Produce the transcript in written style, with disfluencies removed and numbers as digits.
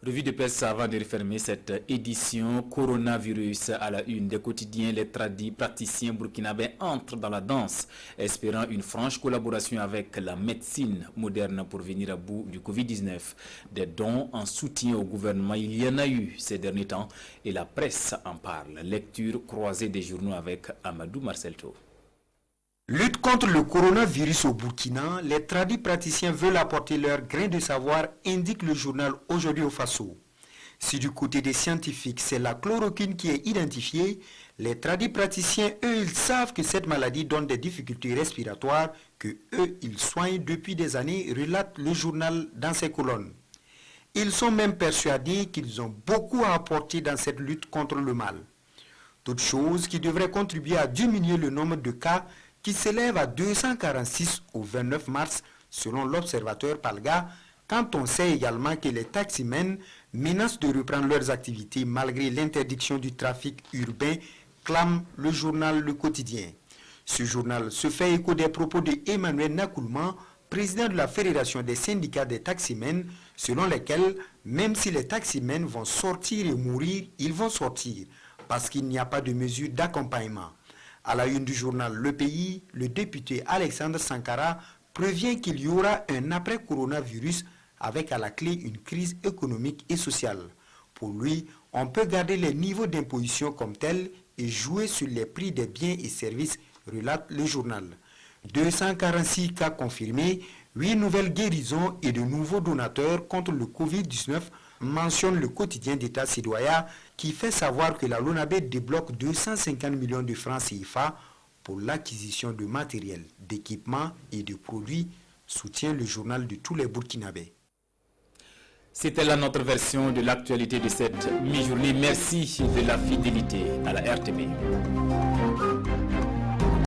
Revue de presse avant de refermer cette édition. Coronavirus à la une des quotidiens. Les praticiens burkinabés entrent dans la danse, espérant une franche collaboration avec la médecine moderne pour venir à bout du Covid-19. Des dons en soutien au gouvernement, il y en a eu ces derniers temps et la presse en parle. Lecture croisée des journaux avec Amadou Marcelto. Lutte contre le coronavirus au Burkina, les praticiens veulent apporter leur grain de savoir, indique le journal Aujourd'hui au Faso. Si du côté des scientifiques, c'est la chloroquine qui est identifiée, les praticiens, eux, ils savent que cette maladie donne des difficultés respiratoires que eux, ils soignent depuis des années, relate le journal dans ses colonnes. Ils sont même persuadés qu'ils ont beaucoup à apporter dans cette lutte contre le mal. Toute chose qui devrait contribuer à diminuer le nombre de cas qui s'élève à 246 au 29 mars selon l'observateur Palga, quand on sait également que les taximens menacent de reprendre leurs activités malgré l'interdiction du trafic urbain, clame le journal Le Quotidien. Ce journal se fait écho des propos de Emmanuel Nakoulouman, président de la Fédération des syndicats des taximens, selon lesquels, même si les taximens vont sortir et mourir, ils vont sortir, parce qu'il n'y a pas de mesure d'accompagnement. À la une du journal Le Pays, le député Alexandre Sankara prévient qu'il y aura un après-coronavirus avec à la clé une crise économique et sociale. Pour lui, on peut garder les niveaux d'imposition comme tels et jouer sur les prix des biens et services, relate le journal. 246 cas confirmés, 8 nouvelles guérisons et de nouveaux donateurs contre le Covid-19 mentionne le quotidien d'État citoyen qui fait savoir que la LONABé débloque 250 millions de francs CFA pour l'acquisition de matériel, d'équipements et de produits, soutient le journal de tous les Burkinabés. C'était là notre version de l'actualité de cette mi-journée. Merci de la fidélité à la RTB.